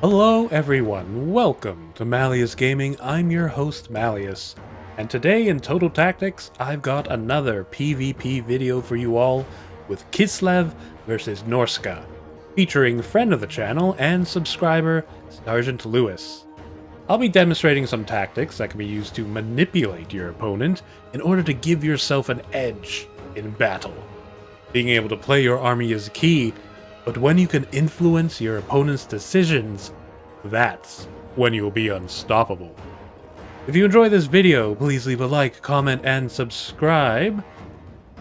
Hello everyone, welcome to Malleus Gaming. I'm your host Malleus, and today in Total Tactics I've got another PvP video for you all with Kislev versus Norsca, featuring friend of the channel and subscriber Sargent Lewis. I'll be demonstrating some tactics that can be used to manipulate your opponent in order to give yourself an edge in battle. Being able to play your army is key, but when you can influence your opponent's decisions, that's when you'll be unstoppable. If you enjoy this video, please leave a like, comment, and subscribe.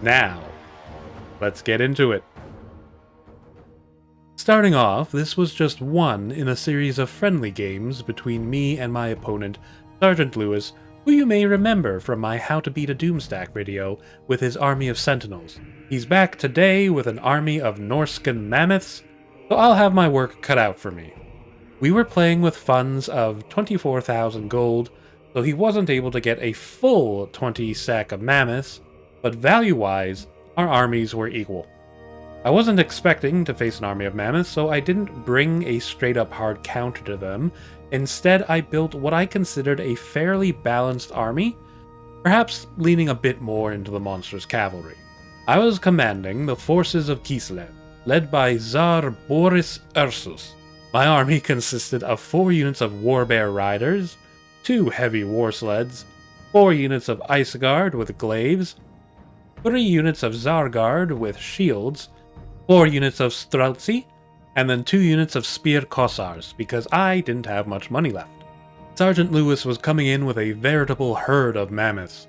Now, let's get into it. Starting off, this was just one in a series of friendly games between me and my opponent, Sargent Lewis, who you may remember from my How to Beat a Doomstack video with his army of sentinels. He's back today with an army of Norscan mammoths, so I'll have my work cut out for me. We were playing with funds of 24,000 gold, so he wasn't able to get a full 20 sack of mammoths, but value-wise, our armies were equal. I wasn't expecting to face an army of mammoths, so I didn't bring a straight-up hard counter to them. Instead, I built what I considered a fairly balanced army, perhaps leaning a bit more into the monster's cavalry. I was commanding the forces of Kislev, led by Tsar Boris Ursus. My army consisted of 4 units of warbear riders, 2 heavy war sleds, 4 units of ice guard with glaives, 3 units of Tsar guard with shields, 4 units of Streltsy, and then 2 units of spear kossars, because I didn't have much money left. Sargent Lewis was coming in with a veritable herd of mammoths.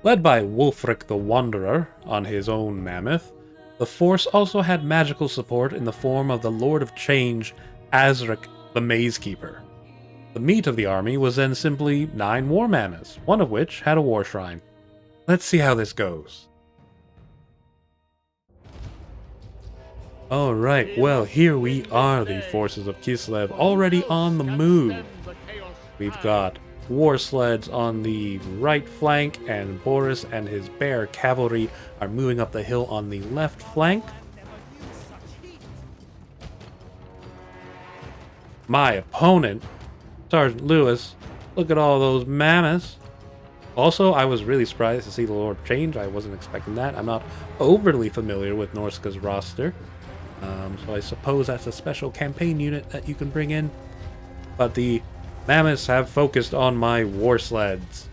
Led by Wulfric the Wanderer on his own mammoth, the force also had magical support in the form of the Lord of Change, Azric the Maze Keeper. The meat of the army was then simply 9 war mammoths, one of which had a war shrine. Let's see how this goes. Alright, well here we are, the forces of Kislev, already on the move. We've got war sleds on the right flank, and Boris and his bear cavalry are moving up the hill on the left flank. My opponent, Sargent Lewis, look at all those mammoths. Also, I was really surprised to see the Lord of Change. I wasn't expecting that. I'm not overly familiar with Norsca's roster, so I suppose that's a special campaign unit that you can bring in. But the mammoths have focused on my war sleds.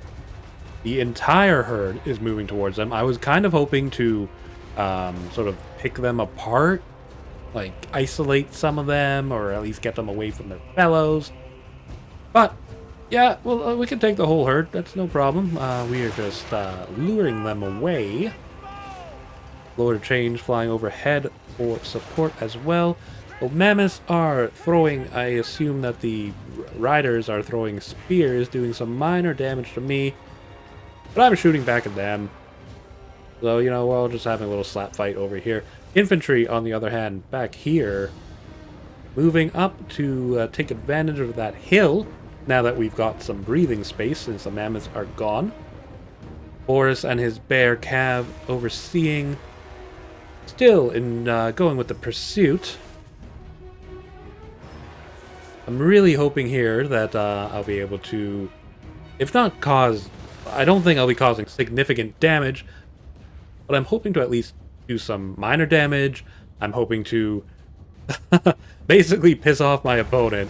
The entire herd is moving towards them. I was kind of hoping to sort of pick them apart, like isolate some of them, or at least get them away from their fellows. But yeah, well, we can take the whole herd. That's no problem. We are just luring them away. Lord of Change flying overhead for support as well. Well, mammoths are throwing, I assume that the riders are throwing spears, doing some minor damage to me, but I'm shooting back at them. So, you know, we're just having a little slap fight over here. Infantry, on the other hand, back here, moving up to take advantage of that hill, now that we've got some breathing space since the mammoths are gone. Boris and his bear cav overseeing, still in going with the pursuit. I'm really hoping here that I'll be able to, if not cause, I don't think I'll be causing significant damage, but I'm hoping to at least do some minor damage. I'm hoping to basically piss off my opponent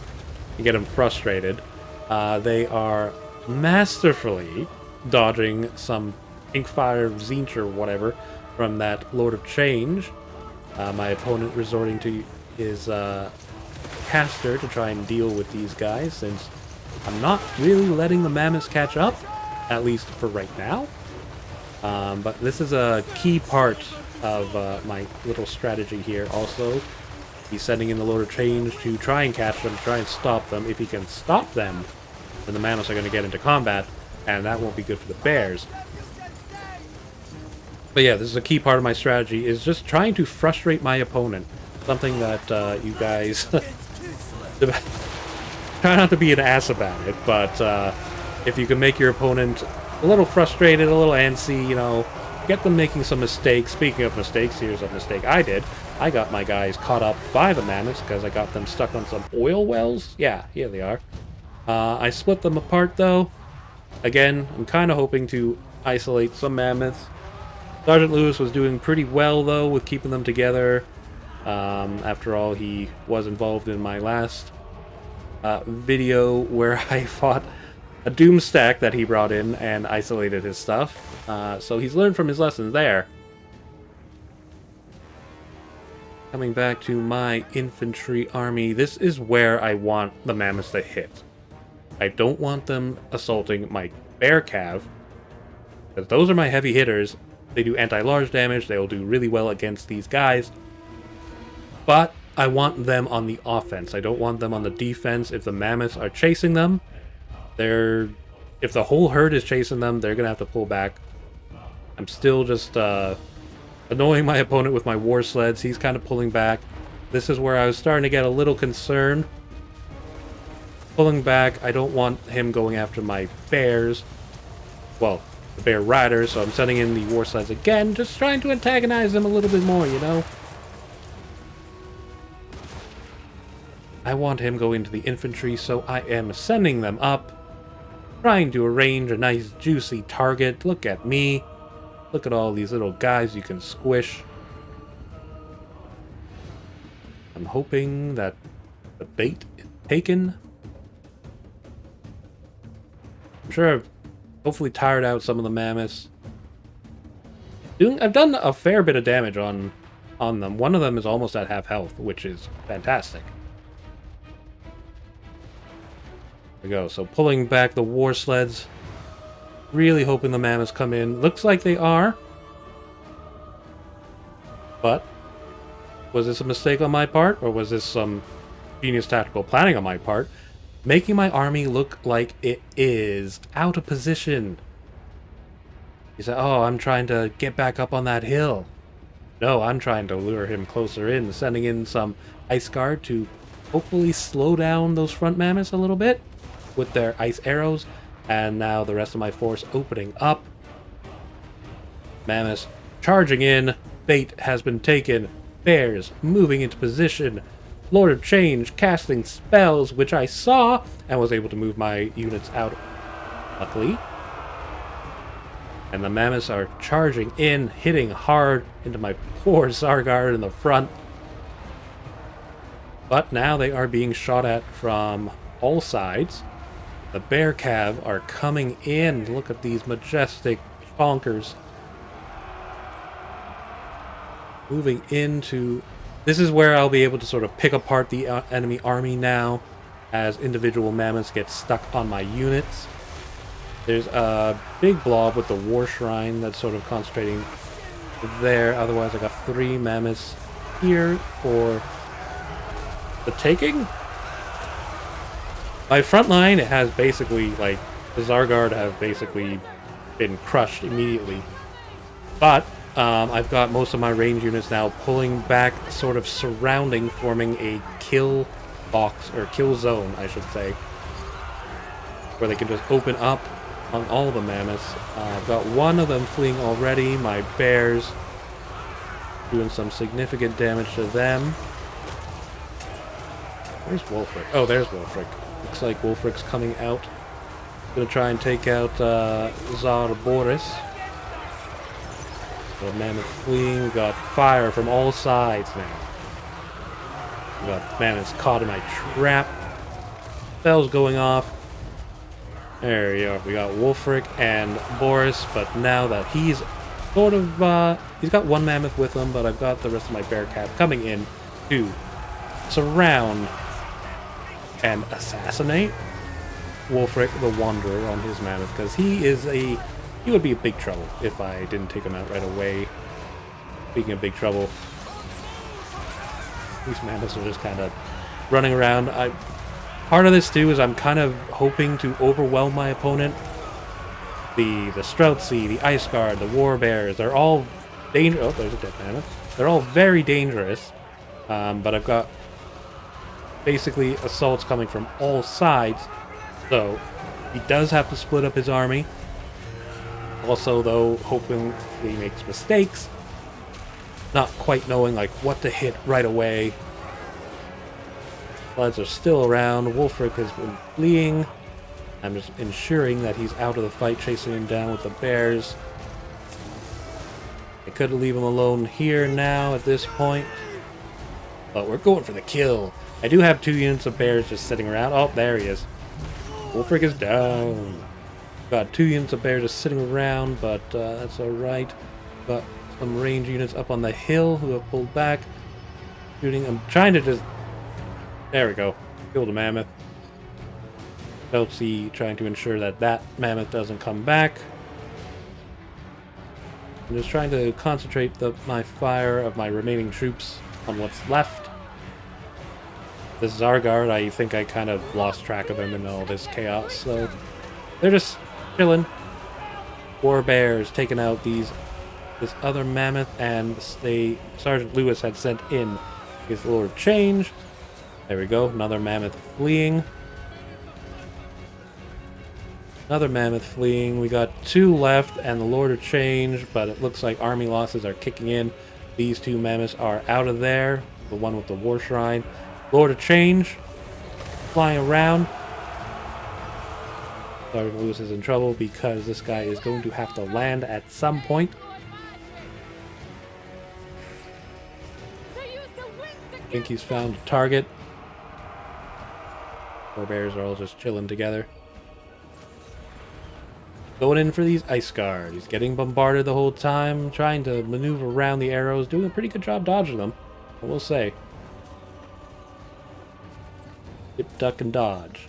and get him frustrated. They are masterfully dodging some Inkfire Zinch or whatever from that Lord of Change. My opponent resorting to his caster to try and deal with these guys, since I'm not really letting the mammoths catch up, at least for right now. But this is a key part of my little strategy here also. He's sending in the Lord of Change to try and catch them, try and stop them. If he can stop them, then the mammoths are going to get into combat, and that won't be good for the bears. But yeah, this is a key part of my strategy, is just trying to frustrate my opponent. Something that you guys try not to be an ass about it, but if you can make your opponent a little frustrated, a little antsy, you know, get them making some mistakes. Speaking of mistakes, here's a mistake I did. I got my guys caught up by the mammoths because I got them stuck on some oil wells. Yeah, here they are. I split them apart, though. Again, I'm kind of hoping to isolate some mammoths. Sargent Lewis was doing pretty well, though, with keeping them together. After all, he was involved in my last video where I fought a doom stack that he brought in and isolated his stuff. So he's learned from his lessons there. Coming back to my infantry army, this is where I want the mammoths to hit. I don't want them assaulting my bear cav, because those are my heavy hitters. They do anti-large damage, they'll do really well against these guys. But I want them on the offense. I don't want them on the defense. If the mammoths are chasing them, if the whole herd is chasing them, they're gonna have to pull back. I'm still just annoying my opponent with my war sleds. He's kind of pulling back. This is where I was starting to get a little concerned. Pulling back, I don't want him going after my bears. Well, the bear riders, so I'm sending in the war sleds again, just trying to antagonize them a little bit more, you know? I want him going to the infantry, so I am sending them up, trying to arrange a nice juicy target. Look at me. Look at all these little guys you can squish. I'm hoping that the bait is taken. I'm sure I've hopefully tired out some of the mammoths. I've done a fair bit of damage on them. One of them is almost at half health, which is fantastic. There we go. So pulling back the war sleds. Really hoping the mammoths come in. Looks like they are. But was this a mistake on my part? Or was this some genius tactical planning on my part? Making my army look like it is out of position. He said, oh, I'm trying to get back up on that hill. No, I'm trying to lure him closer in, sending in some ice guard to hopefully slow down those front mammoths a little bit with their ice arrows. And now the rest of my force opening up. Mammoths charging in. Bait has been taken. Bears moving into position. Lord of Change casting spells, which I saw and was able to move my units out, luckily. And the mammoths are charging in, hitting hard into my poor Sargard in the front. But now they are being shot at from all sides. The bear cav are coming in. Look at these majestic chonkers. Moving into... This is where I'll be able to sort of pick apart the enemy army now as individual mammoths get stuck on my units. There's a big blob with the war shrine that's sort of concentrating there. Otherwise, I got 3 mammoths here for the taking. My front line has basically, like, the Zargard have basically been crushed immediately. But I've got most of my range units now pulling back, sort of surrounding, forming a kill box, or kill zone, I should say, where they can just open up on all the mammoths. I've got one of them fleeing already. My bears doing some significant damage to them. Where's Wolfric? Oh, there's Wolfric. Looks like Wolfric's coming out. Gonna try and take out Tsar Boris. The mammoth fleeing. We got fire from all sides now. We got mammoths caught in my trap. Bells going off. There we are. We got Wolfric and Boris, but now that he's sort of, he's got one mammoth with him, but I've got the rest of my bear cat coming in to surround and assassinate Wolfric the Wanderer on his mammoth, because he would be a big trouble if I didn't take him out right away. Speaking of big trouble, these mammoths are just kind of running around. Part of this too is I'm kind of hoping to overwhelm my opponent. The Streltsy, the Ice Guard, the War Bears, they're all dangerous. Oh, there's a dead mammoth. They're all very dangerous, but I've got basically assaults coming from all sides, so he does have to split up his army. Also, though, hoping he makes mistakes, not quite knowing like what to hit right away. Sleds are still around. Wolfric has been fleeing. I'm just ensuring that he's out of the fight, chasing him down with the bears. I could leave him alone here now at this point, but we're going for the kill. I do have 2 units of bears just sitting around. Oh, there he is. Wolfric is down. Got 2 units of bears just sitting around, but that's alright. Got some range units up on the hill who have pulled back. Shooting. I'm trying to just... There we go. Killed a mammoth. Chelsea trying to ensure that that mammoth doesn't come back. I'm just trying to concentrate my fire of my remaining troops on what's left. This Zargard, I think I kind of lost track of him in all this chaos, so they're just chilling. War bears taking out this other mammoth, and Sargent Lewis had sent in his Lord Change. There we go, another mammoth fleeing. Another mammoth fleeing. We got 2 left and the Lord of Change, but it looks like army losses are kicking in. These 2 mammoths are out of there. The one with the War Shrine. Lord of Change flying around. Sergeant Lewis is in trouble because this guy is going to have to land at some point. I think he's found a target. Four bears are all just chilling together. Going in for these Ice Guard. He's getting bombarded the whole time, trying to maneuver around the arrows, doing a pretty good job dodging them, I will say. Dip, duck, and dodge.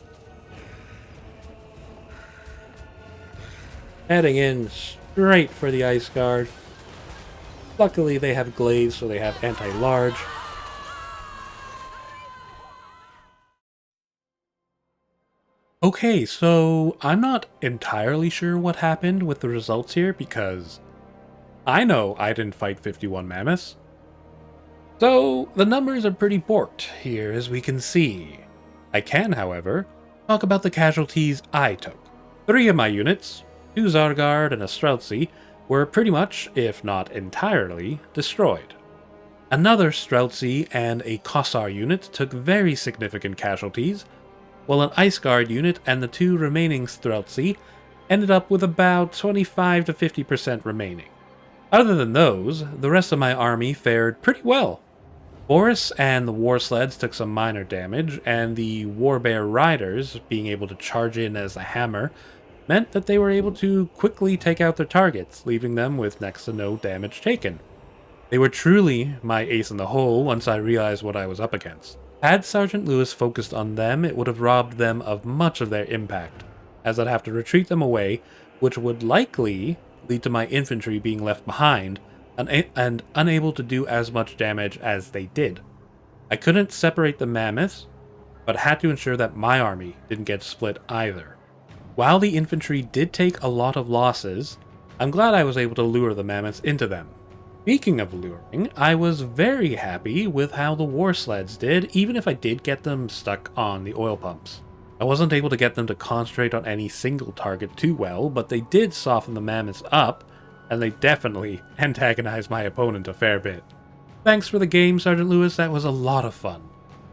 Heading in straight for the Ice Guard. Luckily they have glaives, so they have anti-large. Okay, so I'm not entirely sure what happened with the results here, because I know I didn't fight 51 mammoths. So the numbers are pretty borked here, as we can see. I can, however, talk about the casualties I took. 3 of my units, 2 Zargard and a Streltsy, were pretty much, if not entirely, destroyed. Another Streltsy and a Kossar unit took very significant casualties, while an Ice Guard unit and the 2 remaining Streltsy ended up with about 25 to 50% remaining. Other than those, the rest of my army fared pretty well. Boris and the War Sleds took some minor damage, and the Warbear Riders, being able to charge in as a hammer, meant that they were able to quickly take out their targets, leaving them with next to no damage taken. They were truly my ace in the hole once I realized what I was up against. Had Sargent Lewis focused on them, it would have robbed them of much of their impact, as I'd have to retreat them away, which would likely lead to my infantry being left behind, and unable to do as much damage as they did. I couldn't separate the mammoths, but had to ensure that my army didn't get split either. While the infantry did take a lot of losses, I'm glad I was able to lure the mammoths into them. Speaking of luring, I was very happy with how the War Sleds did, even if I did get them stuck on the oil pumps. I wasn't able to get them to concentrate on any single target too well, but they did soften the mammoths up, and they definitely antagonized my opponent a fair bit. Thanks for the game, Sargent Lewis, that was a lot of fun.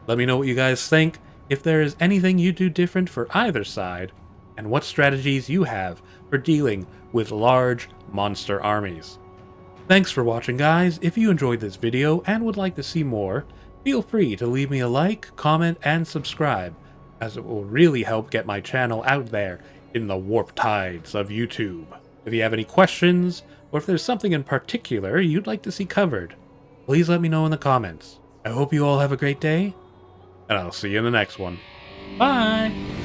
Let me know what you guys think, if there is anything you do different for either side, and what strategies you have for dealing with large monster armies. Thanks for watching, guys. If you enjoyed this video and would like to see more, feel free to leave me a like, comment, and subscribe, as it will really help get my channel out there in the warp tides of YouTube. If you have any questions, or if there's something in particular you'd like to see covered, please let me know in the comments. I hope you all have a great day, and I'll see you in the next one. Bye!